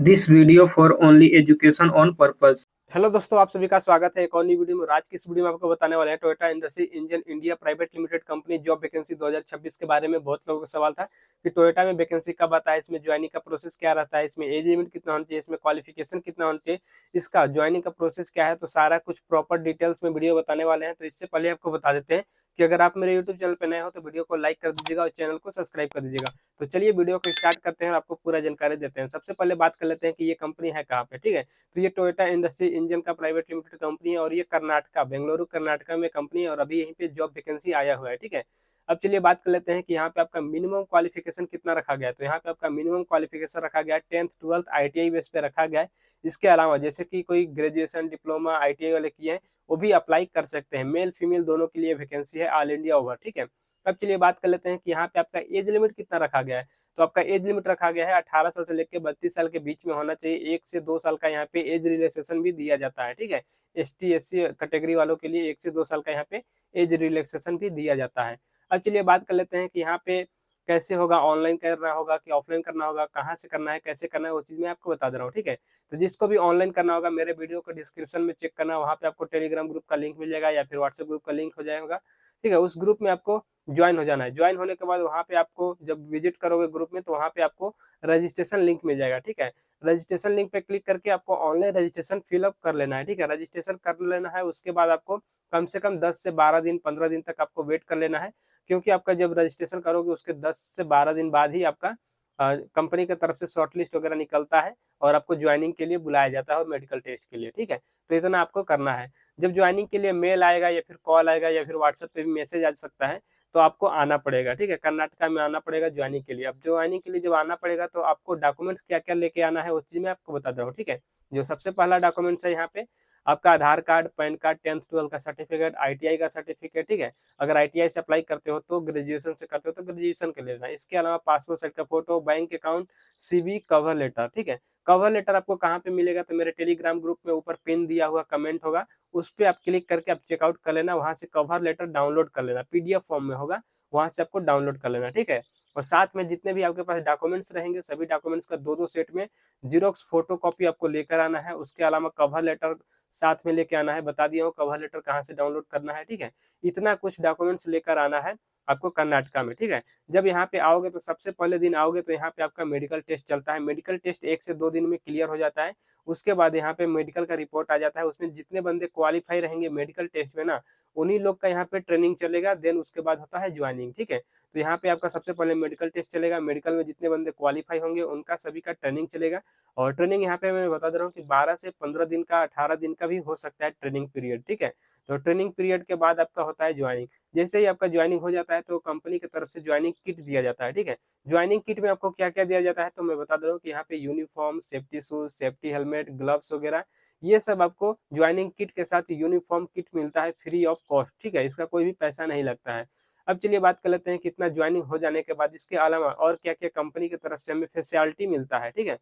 This video for only education on purpose. Hello दोस्तों, आप सभी का स्वागत है एक और नई वीडियो में। आज की इस वीडियो में आपको बताने वाले हैं Toyota industry engine India private limited company job vacancy 2026 के बारे में। बहुत लोगों का सवाल था कि टोयोटा में वैकेंसी कब आता है, इसमें ज्वाइनिंग का प्रोसेस क्या रहता है, इसमें एज लिमिट कितना होना चाहिए, इसमें क्वालिफिकेशन कितना होना चाहिए, इसका ज्वाइनिंग का प्रोसेस क्या है। तो सारा कुछ प्रॉपर डिटेल्स में वीडियो बताने वाले हैं। तो इससे पहले आपको बता देते हैं कि अगर आप मेरे यूट्यूब चैनल पर नए हो तो वीडियो को लाइक कर दीजिएगा और चैनल को सब्सक्राइब कर दीजिएगा। तो चलिए वीडियो को स्टार्ट करते हैं और आपको पूरा जानकारी देते हैं। सबसे पहले बात कर लेते हैं कि ये कंपनी है कहाँ पे। ठीक है, तो ये टोयोटा इंडस्ट्री इंजन का प्राइवेट लिमिटेड कंपनी है और ये कर्नाटका, बेंगलुरु कर्नाटका में कंपनी है और अभी यहीं पे जॉब वैकेंसी आया हुआ है। ठीक है, अब चलिए बात कर लेते हैं कि यहाँ पे आपका मिनिमम क्वालिफिकेशन कितना रखा गया है। तो यहाँ पे आपका मिनिमम क्वालिफिकेशन रखा गया है 10th 12th ITI बेस पे रखा गया है। इसके अलावा जैसे कि कोई ग्रेजुएशन डिप्लोमा ITI वाले किए हैं वो भी अप्लाई कर सकते हैं। मेल फीमेल दोनों के लिए वैकेंसी है ऑल इंडिया ओवर। ठीक है, अब चलिए बात कर लेते हैं कि यहाँ पे आपका एज लिमिट कितना रखा गया है। तो आपका एज लिमिट रखा गया है 18 साल से लेकर 32 साल के बीच में होना चाहिए। 1 से 2 साल का यहाँ पे एज रिलैक्सेशन भी दिया जाता है। ठीक है, ST SC कैटेगरी वालों के लिए 1 से 2 साल का यहाँ पे एज रिलैक्सेशन भी दिया जाता है। अब चलिए बात कर लेते हैं कि यहाँ पे कैसे होगा, ऑनलाइन करना होगा कि ऑफलाइन करना होगा, कहाँ से करना है, कैसे करना है, वो चीज़ मैं आपको बता दे रहा हूँ। ठीक है, तो जिसको भी ऑनलाइन करना होगा मेरे वीडियो को डिस्क्रिप्शन में चेक करना, वहाँ पे आपको टेलीग्राम ग्रुप का लिंक मिल जाएगा या फिर व्हाट्सएप ग्रुप का लिंक हो जाएगा। ठीक है, उस ग्रुप में आपको ज्वाइन हो जाना है। ज्वाइन होने के बाद वहाँ पे आपको जब विजिट करोगे ग्रुप में तो वहाँ पे आपको रजिस्ट्रेशन लिंक मिल जाएगा। ठीक है, रजिस्ट्रेशन लिंक पे क्लिक करके आपको ऑनलाइन रजिस्ट्रेशन फिलअप कर लेना है। ठीक है, रजिस्ट्रेशन कर लेना है, उसके बाद आपको कम से कम 10 से 12 दिन 15 दिन तक आपको वेट कर लेना है, क्योंकि आपका जब रजिस्ट्रेशन करोगे उसके 10 से 12 दिन बाद ही आपका कंपनी की तरफ से शॉर्ट लिस्ट वगैरह निकलता है और आपको ज्वाइनिंग के लिए बुलाया जाता है और मेडिकल टेस्ट के लिए। ठीक है, तो इतना आपको करना है। जब ज्वाइनिंग के लिए मेल आएगा या फिर कॉल आएगा या फिर व्हाट्सएप पे भी मैसेज आ सकता है, तो आपको आना पड़ेगा। ठीक है, कर्नाटका में आना पड़ेगा ज्वाइनिंग के लिए। अब ज्वाइनिंग के लिए जब आना पड़ेगा तो आपको डॉक्यूमेंट्स क्या क्या लेके आना है वो चीज़ मैं आपको बता दे रहा हूँ। ठीक है, जो सबसे पहला डॉक्यूमेंट्स है यहाँ पे आपका आधार card, pan card, 10th 12th का सर्टिफिकेट, ITI का सर्टिफिकेट। ठीक है, अगर ITI से अप्लाई करते हो तो ग्रेजुएशन से करते हो तो ग्रेजुएशन के लेना। इसके अलावा पासपोर्ट साइज का photo, bank account, CV, cover letter. ठीक है, कवर लेटर आपको कहाँ पे मिलेगा, तो मेरे टेलीग्राम ग्रुप में ऊपर पिन दिया हुआ कमेंट होगा, उस पर आप क्लिक करके आप चेकआउट कर लेना। वहां से कवर लेटर डाउनलोड कर लेना, PDF फॉर्म में होगा, वहां से आपको डाउनलोड कर लेना। ठीक है, और साथ में जितने भी आपके पास डॉक्यूमेंट्स रहेंगे सभी डॉक्यूमेंट्स का दो दो सेट में जीरोक्स फोटो कॉपी आपको लेकर आना है। उसके अलावा कवर लेटर साथ में लेके आना है, बता दिया हूँ कवर लेटर कहाँ से डाउनलोड करना है। ठीक है, इतना कुछ डॉक्यूमेंट्स लेकर आना है आपको कर्नाटका में। ठीक है, जब यहाँ पे आओगे तो सबसे पहले दिन आओगे तो यहाँ पे आपका मेडिकल टेस्ट चलता है। मेडिकल टेस्ट 1 से 2 दिन में क्लियर हो जाता है। उसके बाद यहाँ पे मेडिकल का रिपोर्ट आ जाता है, उसमें जितने बंदे क्वालिफाई रहेंगे मेडिकल टेस्ट में ना, उन्हीं लोग का यहाँ पे ट्रेनिंग चलेगा। देन उसके बाद होता है ज्वाइनिंग। ठीक है, तो यहाँ पे आपका सबसे पहले मेडिकल टेस्ट चलेगा, मेडिकल में जितने बंदे क्वालिफाई होंगे उनका सभी का ट्रेनिंग चलेगा। और ट्रेनिंग यहाँ पे मैं बता दे रहा हूँ कि 12 से 15 दिन का, 18 दिन का भी हो सकता है ट्रेनिंग पीरियड। ठीक है, तो ट्रेनिंग पीरियड के बाद आपका होता है ज्वाइनिंग। जैसे ही आपका ज्वाइनिंग हो जाता है तो कंपनी की तरफ से ज्वाइनिंग किट दिया जाता है। ठीक है, ज्वाइनिंग किट में आपको क्या क्या दिया जाता है तो मैं बता दे रहा हूँ कि यहाँ पे uniform, safety shoes, safety helmet, gloves वगैरह ये सब आपको ज्वाइनिंग किट के साथ यूनिफॉर्म किट मिलता है फ्री ऑफ कॉस्ट। ठीक है, इसका कोई भी पैसा नहीं लगता है। अब चलिए बात कर लेते हैं कितना ज्वाइनिंग हो जाने के बाद इसके अलावा और क्या क्या कंपनी की तरफ से हमें फैसिलिटी मिलता है। ठीक है,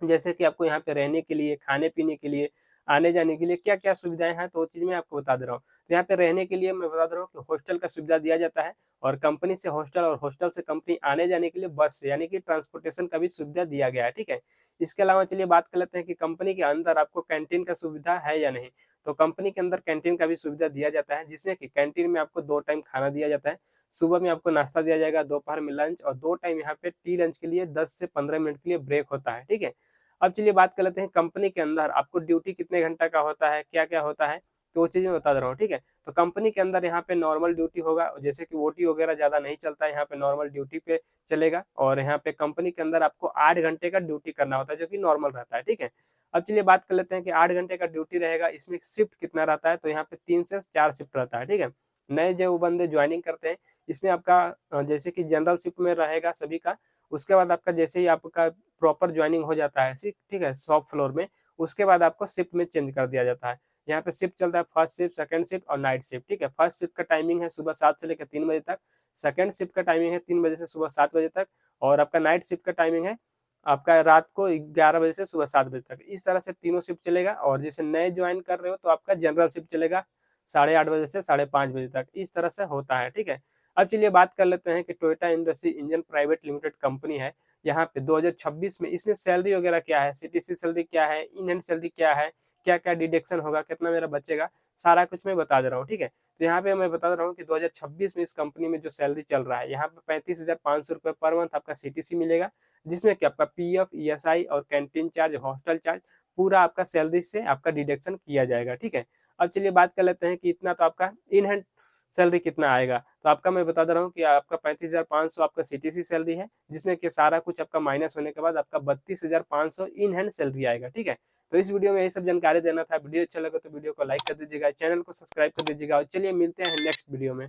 जैसे कि आपको यहाँ पे रहने के लिए, खाने-पीने के लिए, आने-जाने के लिए क्या-क्या सुविधाएँ हैं, तो वो चीज़ मैं आपको बता दे रहा हूँ। तो यहाँ पे रहने के लिए मैं बता दे रहा हूँ कि हॉस्टल का सुविधा दिया जाता है और कंपनी से हॉस्टल और हॉस्टल से कंपनी आने-जाने के लिए बस यानी कि ट्रांसपोर्टेशन का भी सुविधा दिया गया है। ठीक है, इसके अलावा चलिए बात कर लेते हैं कि कंपनी के अंदर आपको कैंटीन का सुविधा है या नहीं। तो कंपनी के अंदर कैंटीन का भी सुविधा दिया जाता है, जिसमें कि कैंटीन में आपको 2 टाइम खाना दिया जाता है। सुबह में आपको नाश्ता दिया जाएगा, दोपहर में लंच और 2 टाइम यहाँ पे टी लंच के लिए 10 से 15 मिनट के लिए ब्रेक होता है। ठीक है, अब चलिए बात कर लेते हैं कंपनी के अंदर आपको ड्यूटी कितने घंटा का होता है, क्या-क्या होता है, तो वो चीज़ मैं बता दे रहा हूँ। ठीक है, तो कंपनी के अंदर यहाँ पे नॉर्मल ड्यूटी होगा, जैसे कि OT वगैरह ज़्यादा नहीं चलता है, यहाँ पे नॉर्मल ड्यूटी पे चलेगा और यहाँ पे कंपनी के अंदर आपको 8 घंटे का ड्यूटी करना होता है, जो कि नॉर्मल रहता है। ठीक है, अब चलिए बात कर लेते हैं कि 8 घंटे का ड्यूटी रहेगा, इसमें शिफ्ट कितना रहता है, तो यहाँ पे 3 से 4 शिफ्ट रहता है। ठीक है, नए जो बंदे ज्वाइनिंग करते हैं इसमें आपका जैसे कि जनरल शिफ्ट में रहेगा सभी का। उसके बाद आपका जैसे ही आपका प्रॉपर ज्वाइनिंग हो जाता है ठीक है शॉप फ्लोर में, उसके बाद आपको शिफ्ट में चेंज कर दिया जाता है। यहाँ पे शिफ्ट चलता है फर्स्ट शिफ्ट, सेकंड शिफ्ट और नाइट शिफ्ट। ठीक है, फर्स्ट शिफ्ट का टाइमिंग है सुबह 7 से लेकर 3 बजे तक, सेकंड शिफ्ट का टाइमिंग है 3 बजे से सुबह 7 बजे तक और आपका नाइट शिफ्ट का टाइमिंग है आपका रात को 11 बजे से सुबह 7 बजे तक। इस तरह से तीनों शिफ्ट चलेगा और जैसे नए ज्वाइन कर रहे हो तो आपका जनरल शिफ्ट चलेगा 8:30 बजे से 5:30 बजे तक, इस तरह से होता है। ठीक है, अब चलिए बात कर लेते हैं कि Toyota industry engine private limited company है, यहाँ पे 2026 में इसमें सैलरी वगैरह क्या है, सीटीसी सैलरी क्या है, इन हैंड सैलरी क्या है, क्या-क्या डिडक्शन होगा, कितना मेरा बचेगा, सारा कुछ मैं बता दे रहा हूँ, ठीक है। तो यहाँ पे मैं बता रहा हूँ कि 2026 में इस कंपनी में जो सैलरी चल रहा है, यहाँ पे 35,500 रुपए पर मंथ आपका सीटीसी मिलेगा, जिसमें कि आपका पीएफ, ईएसआई और कैंटीन चार्ज, हॉस्टल चार्ज पूरा आपका सैलरी से आपका डिडक्शन किया जाएगा, ठीक है। अब चलिए बात कर लेते हैं कि इतना तो आपका इन हैंड सैलरी कितना आएगा, तो आपका मैं बता दे रहा हूँ कि आपका 35,500 आपका सीटीसी सैलरी है, जिसमें कि सारा कुछ आपका माइनस होने के बाद आपका 32,500 इन हैंड सैलरी आएगा, ठीक है। तो इस वीडियो में यही सब जानकारी देना था। वीडियो अच्छा लगा तो वीडियो को लाइक कर दीजिएगा, चैनल को सब्सक्राइब कर दीजिएगा और चलिए मिलते हैं नेक्स्ट वीडियो में।